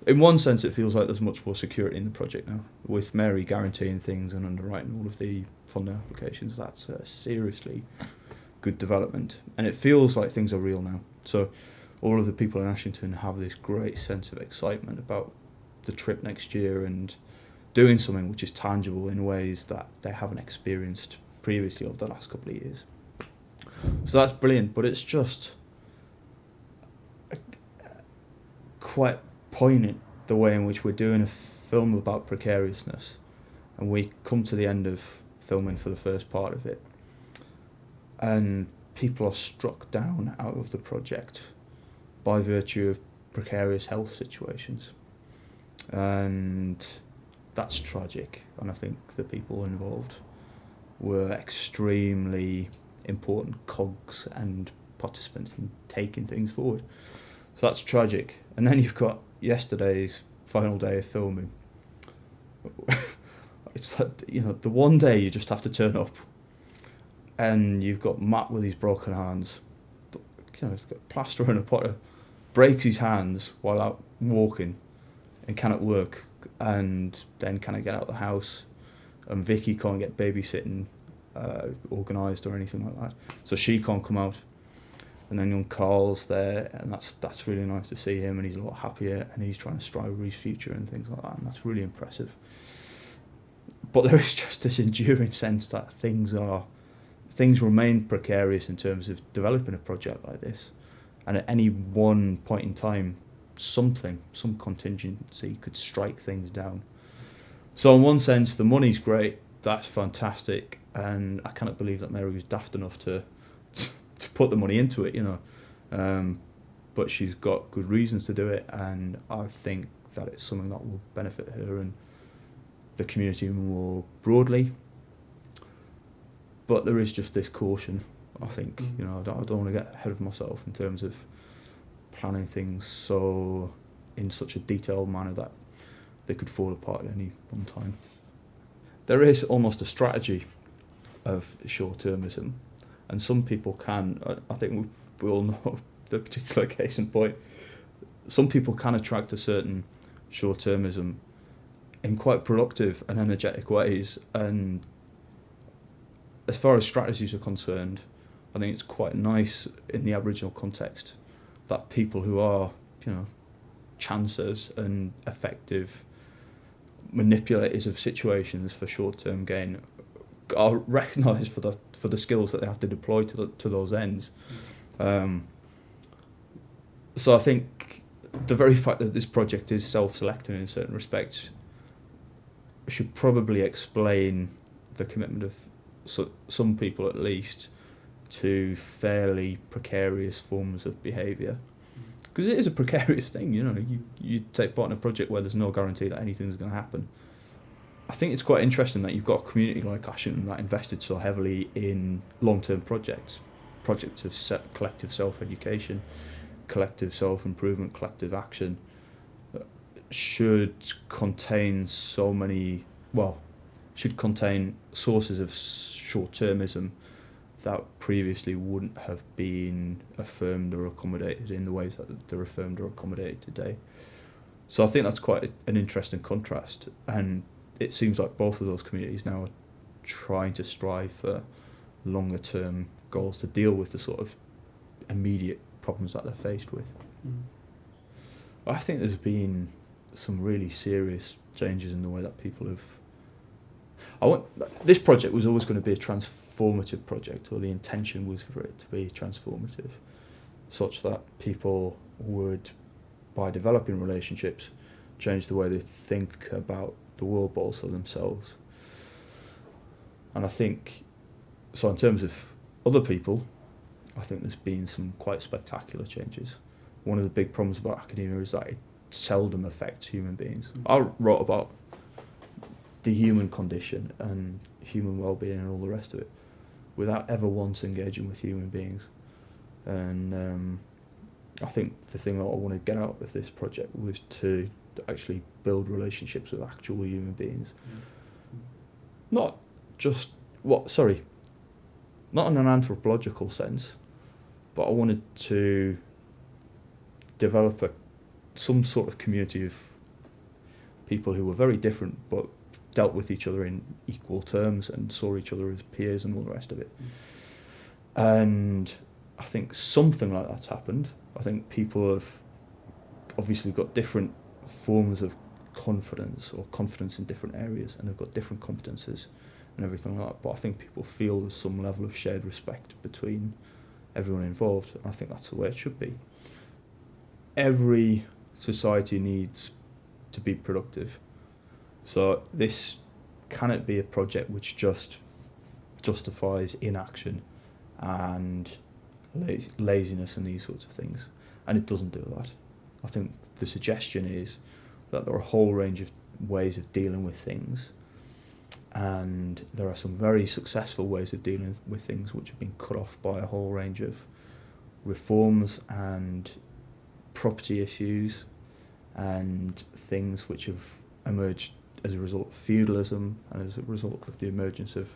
in one sense, it feels like there's much more security in the project now, with Mary guaranteeing things and underwriting all of the funding applications. That's a seriously good development, and it feels like things are real now. So all of the people in Ashington have this great sense of excitement about the trip next year and doing something which is tangible in ways that they haven't experienced previously over the last couple of years. So that's brilliant, but it's just quite poignant the way in which we're doing a film about precariousness, and we come to the end of filming for the first part of it, and people are struck down out of the project by virtue of precarious health situations, and that's tragic. And I think the people involved were extremely important cogs and participants in taking things forward. So that's tragic. And then you've got yesterday's final day of filming. It's like, the one day you just have to turn up, and you've got Matt with his broken hands, he's got plaster and a potter, breaks his hands while out walking and cannot work, and then cannot get out of the house, and Vicky can't get babysitting organised or anything like that, so she can't come out. And then young Carl's there, and that's really nice to see him, and he's a lot happier, and he's trying to strive for his future and things like that, and that's really impressive. But there is just this enduring sense that things remain precarious in terms of developing a project like this, and at any one point in time, some contingency could strike things down. So in one sense, the money's great, that's fantastic, and I cannot believe that Mary was daft enough to put the money into it, but she's got good reasons to do it, and I think that it's something that will benefit her and the community more broadly. But there is just this caution, I think. I don't want to get ahead of myself in terms of planning things in such a detailed manner that they could fall apart at any one time. There is almost a strategy of short-termism, and some people can, I think we all know the particular case in point, some people can attract a certain short-termism in quite productive and energetic ways, and as far as strategies are concerned, I think it's quite nice in the Aboriginal context that people who are, chancers and effective manipulators of situations for short-term gain are recognised for the skills that they have to deploy to those ends. So I think the very fact that this project is self-selecting in certain respects should probably explain the commitment of some people, at least, to fairly precarious forms of behaviour. Because it is a precarious thing, you take part in a project where there's no guarantee that anything's going to happen. I think it's quite interesting that you've got a community like Ashington that invested so heavily in long-term projects of collective self-education, collective self-improvement, collective action, should contain sources of short-termism that previously wouldn't have been affirmed or accommodated in the ways that they're affirmed or accommodated today. So I think that's quite an interesting contrast, and it seems like both of those communities now are trying to strive for longer term goals to deal with the sort of immediate problems that they're faced with. I think there's been some really serious changes in the way that people have... This project was always going to be a transformative project, or the intention was for it to be transformative, such that people would, by developing relationships, change the way they think about the world, but also themselves. And I think, so in terms of other people, I think there's been some quite spectacular changes. One of the big problems about academia is that it seldom affects human beings. I wrote about the human condition and human well-being and all the rest of it without ever once engaging with human beings. And I think the thing that I want to get out of this project was to actually build relationships with actual human beings. Not in an anthropological sense, but I wanted to develop some sort of community of people who were very different but dealt with each other in equal terms and saw each other as peers and all the rest of it. And I think something like that's happened. I think people have obviously got different forms of confidence in different areas, and they've got different competences and everything like that. But I think people feel there's some level of shared respect between everyone involved, and I think that's the way it should be. Every society needs to be productive. So this cannot be a project which just justifies inaction and laziness and these sorts of things. And it doesn't do that. I think the suggestion is that there are a whole range of ways of dealing with things, and there are some very successful ways of dealing with things which have been cut off by a whole range of reforms and property issues and things which have emerged as a result of feudalism and as a result of the emergence of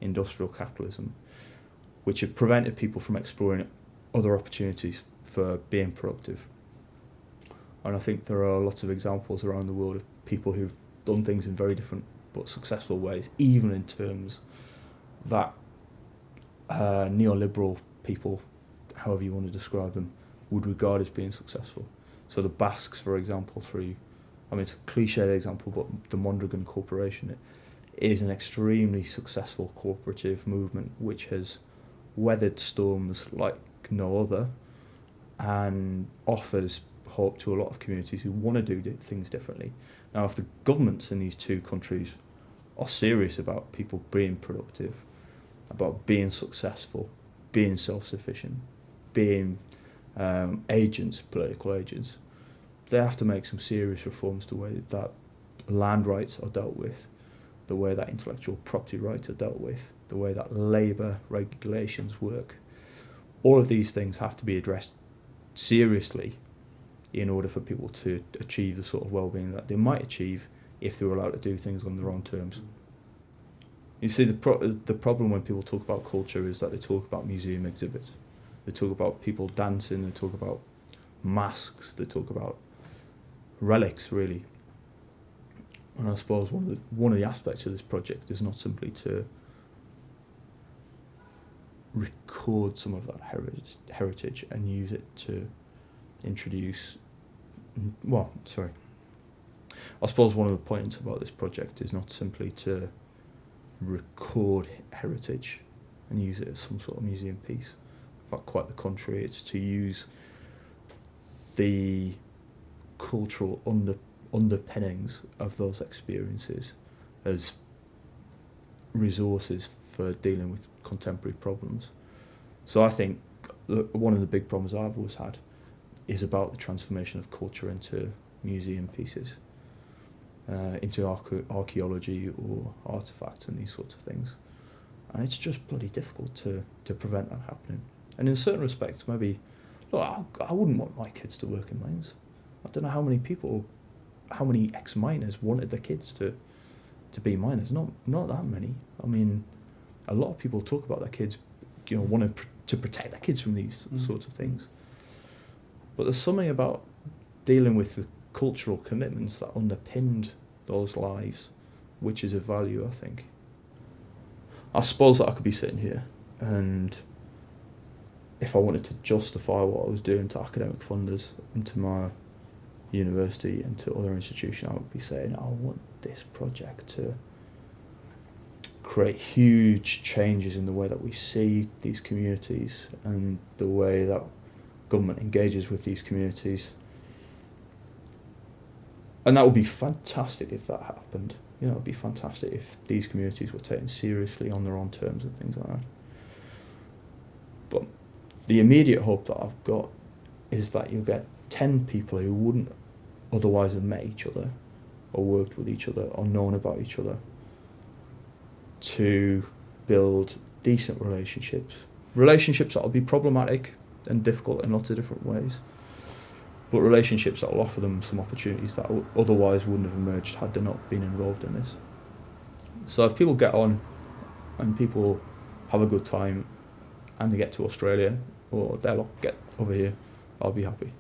industrial capitalism, which have prevented people from exploring other opportunities for being productive. And I think there are lots of examples around the world of people who've done things in very different but successful ways, even in terms that neoliberal people, however you want to describe them, would regard as being successful. So the Basques, for example, it's a cliched example, but the Mondragon Corporation is an extremely successful cooperative movement which has weathered storms like no other and offers hope to a lot of communities who want to do things differently. Now, if the governments in these two countries are serious about people being productive, about being successful, being self-sufficient, being political agents, they have to make some serious reforms to the way that land rights are dealt with, the way that intellectual property rights are dealt with, the way that labour regulations work. All of these things have to be addressed seriously in order for people to achieve the sort of well-being that they might achieve if they were allowed to do things on their own terms. You see, the problem when people talk about culture is that they talk about museum exhibits, they talk about people dancing, they talk about masks, they talk about relics, really. And I suppose one of the aspects of this project is not simply to record some of that heritage and use it to introduce. I suppose one of the points about this project is not simply to record heritage and use it as some sort of museum piece. In fact, quite the contrary, it's to use the cultural underpinnings of those experiences as resources for dealing with contemporary problems. So I think one of the big problems I've always had is about the transformation of culture into museum pieces, into archaeology or artefacts and these sorts of things. And it's just bloody difficult to prevent that happening. And in certain respects, maybe, look, I wouldn't want my kids to work in mines. I don't know how many ex-miners wanted their kids to be miners. Not that many. I mean, a lot of people talk about their kids, wanting to protect their kids from these sorts of things. But there's something about dealing with the cultural commitments that underpinned those lives, which is of value, I think. I suppose that I could be sitting here, and if I wanted to justify what I was doing to academic funders and to my university and to other institutions, I would be saying, I want this project to create huge changes in the way that we see these communities and the way that government engages with these communities. And that would be fantastic if that happened. It would be fantastic if these communities were taken seriously on their own terms and things like that. But the immediate hope that I've got is that you'll get 10 people who wouldn't otherwise have met each other or worked with each other or known about each other to build decent relationships that will be problematic and difficult in lots of different ways, but relationships that will offer them some opportunities that otherwise wouldn't have emerged had they not been involved in this. So if people get on and people have a good time and they get to Australia or they'll get over here, I'll be happy.